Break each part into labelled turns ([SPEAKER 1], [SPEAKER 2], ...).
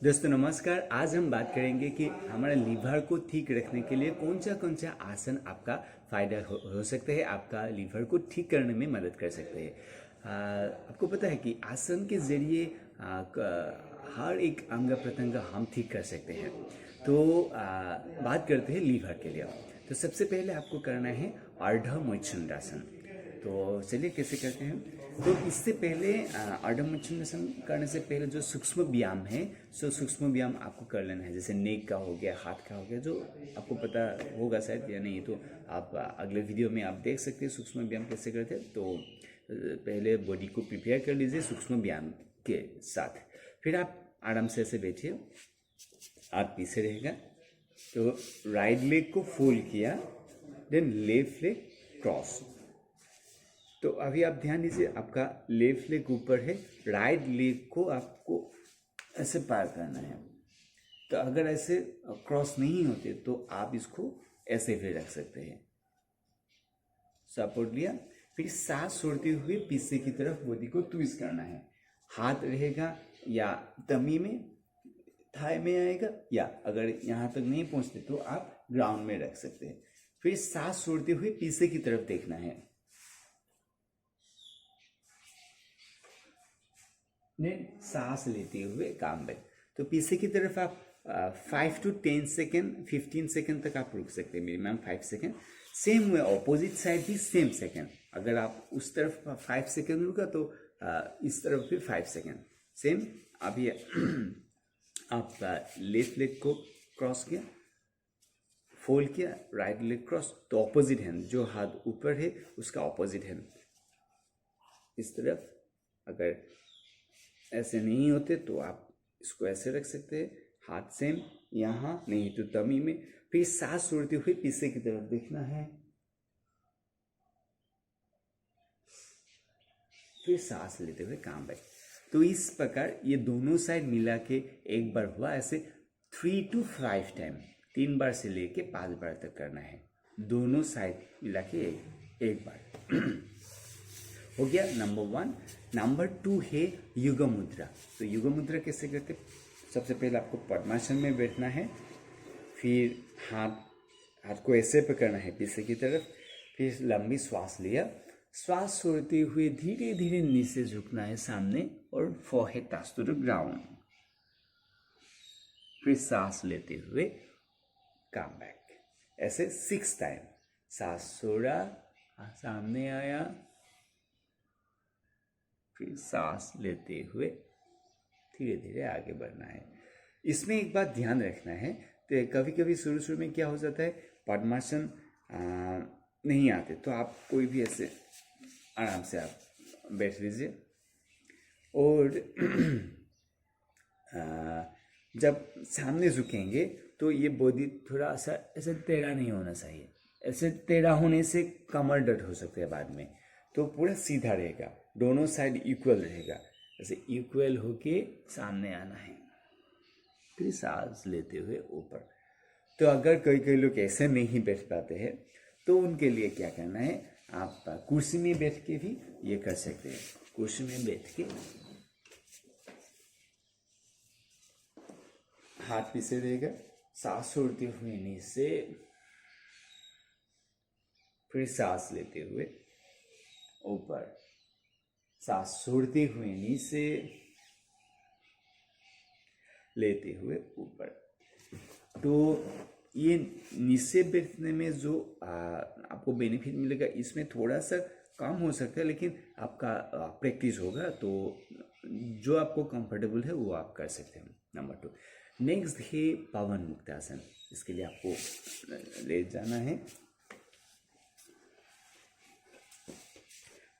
[SPEAKER 1] दोस्तों नमस्कार। आज हम बात करेंगे कि हमारे लीवर को ठीक रखने के लिए कौन सा आसन आपका फ़ायदा हो सकता है, आपका लीवर को ठीक करने में मदद कर सकते हैं। आपको पता है कि आसन के ज़रिए हर एक अंग प्रत्यंग हम ठीक कर सकते हैं। तो बात करते हैं लीवर के लिए। तो सबसे पहले आपको करना है अर्ध मुच्छुंडासन। तो चलिए कैसे करते हैं। तो इससे पहले आसन करने से पहले जो सूक्ष्म व्यायाम है, सो सूक्ष्म व्यायाम आपको कर लेना है। जैसे नेक का हो गया, हाथ का हो गया, जो आपको पता होगा शायद या नहीं। तो आप अगले वीडियो में आप देख सकते हैं सूक्ष्म व्यायाम कैसे करते हैं। तो पहले बॉडी को प्रिपेयर कर लीजिए सूक्ष्म व्यायाम के साथ। फिर आप आराम से ऐसे बैठिए, आप पीछे रहेगा। तो राइट लेग को फोल्ड किया, देन लेफ्ट लेग क्रॉस। तो अभी आप ध्यान दीजिए, आपका लेफ्ट लेग ऊपर है, राइट लेग को आपको ऐसे पार करना है। तो अगर ऐसे क्रॉस नहीं होते तो आप इसको ऐसे भी रख सकते हैं। सपोर्ट लिया, फिर सांस छोड़ते हुए पीछे की तरफ बॉडी को ट्विस्ट करना है। हाथ रहेगा या तमी में, थाई में आएगा, या अगर यहाँ तक नहीं पहुँचते तो आप ग्राउंड में रख सकते हैं। फिर सांस छोड़ते हुए पीछे की तरफ देखना है। सांस लेते हुए काम बैक। तो पीछे की तरफ आप 5 to 10 सेकेंड, 15 सेकेंड तक आप रुक सकते हैं, minimum 5 second. Same way opposite side भी सेम सेकेंड। अगर आप उस तरफ 5 सेकेंड रुका तो इस तरफ भी 5 सेकेंड सेम। अभी आप लेफ्ट लेग को क्रॉस किया, फोल्ड किया, राइट लेग क्रॉस, तो ऑपोजिट हैंड जो हाथ ऊपर है उसका ऑपोजिट हैंड इस तरफ। अगर ऐसे नहीं होते तो आप इसको ऐसे रख सकते हैं, हाथ सेम यहाँ, नहीं तो तमी में। फिर सांस छोड़ते हुए पीछे की तरफ देखना है, फिर सांस लेते हुए काम बैक। तो इस प्रकार ये दोनों साइड मिला के एक बार हुआ, ऐसे 3 to 5 टाइम, 3 बार से लेके 5 बार तक करना है। दोनों साइड मिला के एक बार हो गया नंबर 1। नंबर 2 है युग मुद्रा। तो युग मुद्रा कैसे करते? सबसे पहले आपको पद्मासन में बैठना है, फिर हाथ को ऐसे पकड़ना है पीछे की तरफ, फिर लंबी श्वास लिया, श्वास छोड़ते हुए धीरे धीरे नीचे झुकना है सामने, और forehead touch to the ground. फिर सांस लेते हुए कम बैक, ऐसे 6 टाइम। सांस छोड़ा, सामने आया, फिर सांस लेते हुए धीरे धीरे आगे बढ़ना है। इसमें एक बात ध्यान रखना है, तो कभी कभी शुरू में क्या हो जाता है, पद्मासन नहीं आते, तो आप कोई भी ऐसे आराम से आप बैठ लीजिए। और जब सामने झुकेंगे तो ये बॉडी थोड़ा सा ऐसे टेढ़ा नहीं होना चाहिए। ऐसे टेढ़ा होने से कमर दर्द हो सकता है बाद में। तो पूरा सीधा रहेगा, दोनों साइड इक्वल रहेगा, ऐसे इक्वल होके सामने आना है। फिर सांस लेते हुए ऊपर। तो अगर कई लोग ऐसे नहीं बैठ पाते हैं तो उनके लिए क्या करना है, आप कुर्सी में बैठ के भी ये कर सकते हैं। कुर्सी में बैठ के हाथ पीछे रहेगा, सांस छोड़ते हुए नीचे, फिर सांस लेते हुए ऊपर, सांस छोड़ते हुए नीचे, लेते हुए ऊपर। तो ये नीचे बैठने में जो आपको बेनिफिट मिलेगा, इसमें थोड़ा सा कम हो सकता है, लेकिन आपका प्रैक्टिस होगा तो जो आपको कंफर्टेबल है वो आप कर सकते हैं। नंबर 2, नेक्स्ट है पवन मुक्तासन। इसके लिए आपको ले जाना है,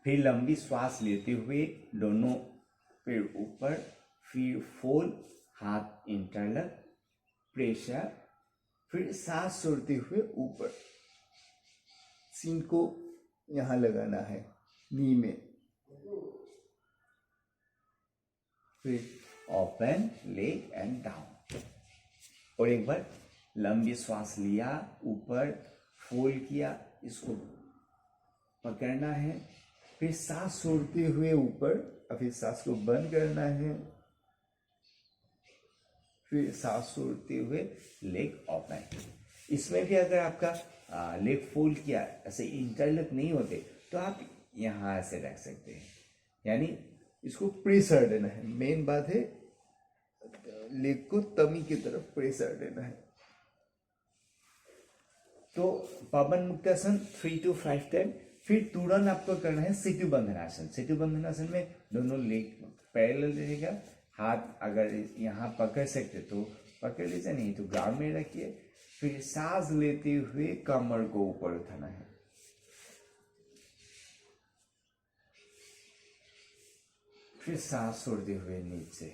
[SPEAKER 1] फिर लंबी श्वास लेते हुए दोनों पैर ऊपर, फिर फोल्ड, हाथ इंटरनल प्रेशर, फिर सांस छोड़ते हुए ऊपर, सीन को यहाँ लगाना है नी में, फिर ओपन लेग एंड डाउन। और एक बार लंबी श्वास लिया, ऊपर फोल्ड किया, इसको पकड़ना है, फिर सांस छोड़ते हुए ऊपर, फिर सांस को बंद करना है, फिर सांस छोड़ते हुए लेग ओपन। इसमें भी अगर आपका लेग फोल्ड किया, ऐसे इंटरलॉक नहीं होते, तो आप यहाँ से रख सकते हैं, यानी इसको प्रेशर देना है। मेन बात है लेग को तमी की तरफ प्रेशर देना है। तो पवन मुक्तासन 3 to 5 टाइम। फिर तुरंत आपको करना है सेतु बंधनासन। सेतु बंधनासन में दोनों लेग पैरेलल रहेगा, हाथ अगर यहाँ पकड़ सकते तो पकड़ लीजिए, नहीं तो ग्राउंड में रखिए। फिर सांस लेते हुए कमर को ऊपर उठाना है, फिर सांस छोड़ते हुए नीचे,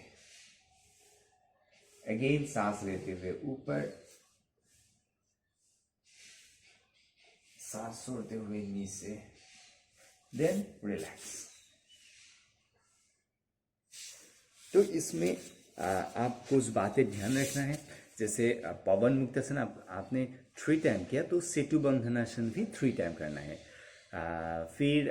[SPEAKER 1] अगेन सांस लेते हुए ऊपर, सांस छोड़ते हुए नीचे, देन रिलैक्स। तो इसमें आप कुछ बातें ध्यान रखना है। जैसे पवन मुक्तासन आपने 3 टाइम किया, तो सेतु बंधनासन भी 3 टाइम करना है। फिर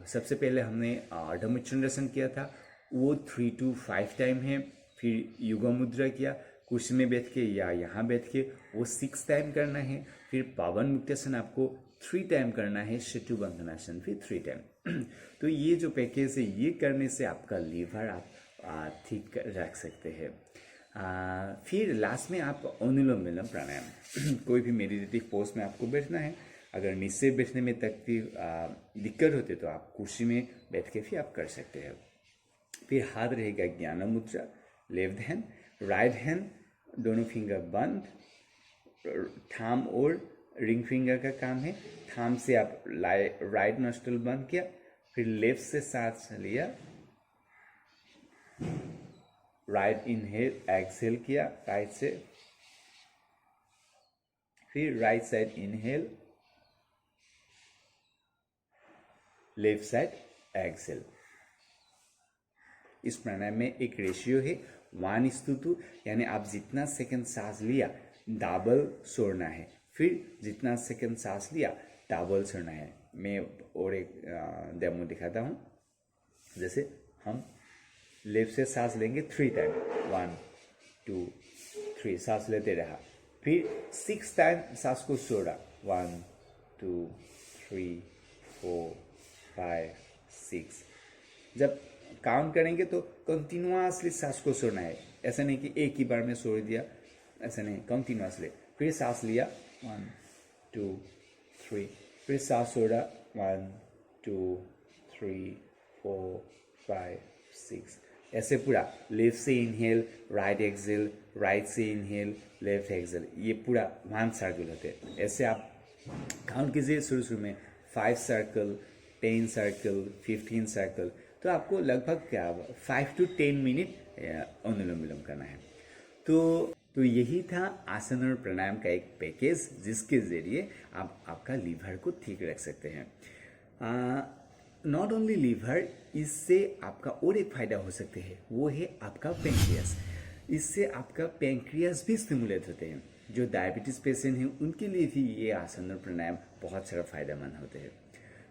[SPEAKER 1] सबसे पहले हमने अर्धमचंद्रासन किया था, वो 3 to 5 टाइम है। फिर युगा मुद्रा किया, कुर्सी में बैठ के या यहाँ बैठ के, वो 6 टाइम करना है। फिर पवन मुक्तासन आपको 3 टाइम करना है, सेतु बंधनासन भी 3 टाइम। तो ये जो पैकेज है, ये करने से आपका लीवर आप ठीक रख सकते हैं। फिर लास्ट में आप अनुलोम विलोम प्राणायाम। कोई भी मेडिटेटिव पोज में आपको बैठना है। अगर नीचे बैठने में तकलीफ दिक्कत होती है तो आप कुर्सी में बैठ के भी आप कर सकते हैं। फिर हाथ रहेगा ज्ञान मुद्रा, लेफ्ट हैंड, राइट हैंड, दोनों फिंगर बंद, थंब और रिंग फिंगर का काम है। थंब से आप राइट नोस्ट्रल बंद किया, फिर लेफ्ट से सांस लिया, राइट इनहेल एक्सहेल किया राइट से, फिर right side inhale, left side exhale. इस प्राणायाम में एक रेशियो है 1:2, यानी आप जितना सेकंड सांस लिया डबल छोड़ना है, फिर जितना सेकंड सांस लिया डबल छोड़ना है। मैं और एक डेमो दिखाता हूँ। जैसे हम लेफ्ट से सांस लेंगे 3 टाइम, 1 2 3 सांस लेते रहा, फिर 6 टाइम सांस को छोड़ा, 1 2 3 4 5 6। जब काउंट करेंगे तो कंटिन्यूअसली सांस को छोड़ना है, ऐसा नहीं कि एक ही बार में छोड़ दिया, ऐसा नहीं, कंटिन्यूअसली। फिर सांस लिया 1 2 3, फिर सांस छोड़ा 1 2 3 4 5 6, ऐसे पूरा। लेफ्ट से इनहेल, राइट एक्सहेल, राइट से इनहेल, लेफ्ट एक्सहेल, ये पूरा 1 सर्कल होते हैं। ऐसे आप काउंट कीजिए शुरू में 5 सर्कल, 10 सर्कल, 15 सर्कल, तो आपको लगभग क्या 5 to 10 मिनट अनुलोम विलोम करना है। तो यही था आसन और प्राणायाम का एक पैकेज, जिसके ज़रिए आप आपका लीवर को ठीक रख सकते हैं। नॉट ओनली लीवर, इससे आपका और एक फायदा हो सकते हैं, वो है आपका पेंक्रियास। इससे आपका पेंक्रियास भी स्टिमुलेट होते हैं। जो डायबिटीज़ पेशेंट हैं उनके लिए भी ये आसन और प्राणायाम बहुत सारा फायदेमंद होते हैं।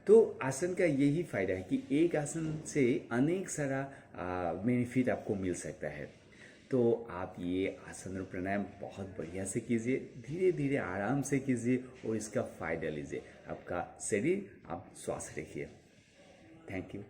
[SPEAKER 1] तो आसन का यही फायदा है कि एक आसन से अनेक सारा बेनिफिट आपको मिल सकता है। तो आप ये आसन और प्राणायाम बहुत बढ़िया से कीजिए, धीरे धीरे आराम से कीजिए और इसका फ़ायदा लीजिए। आपका शरीर आप स्वस्थ रखिए। Thank you.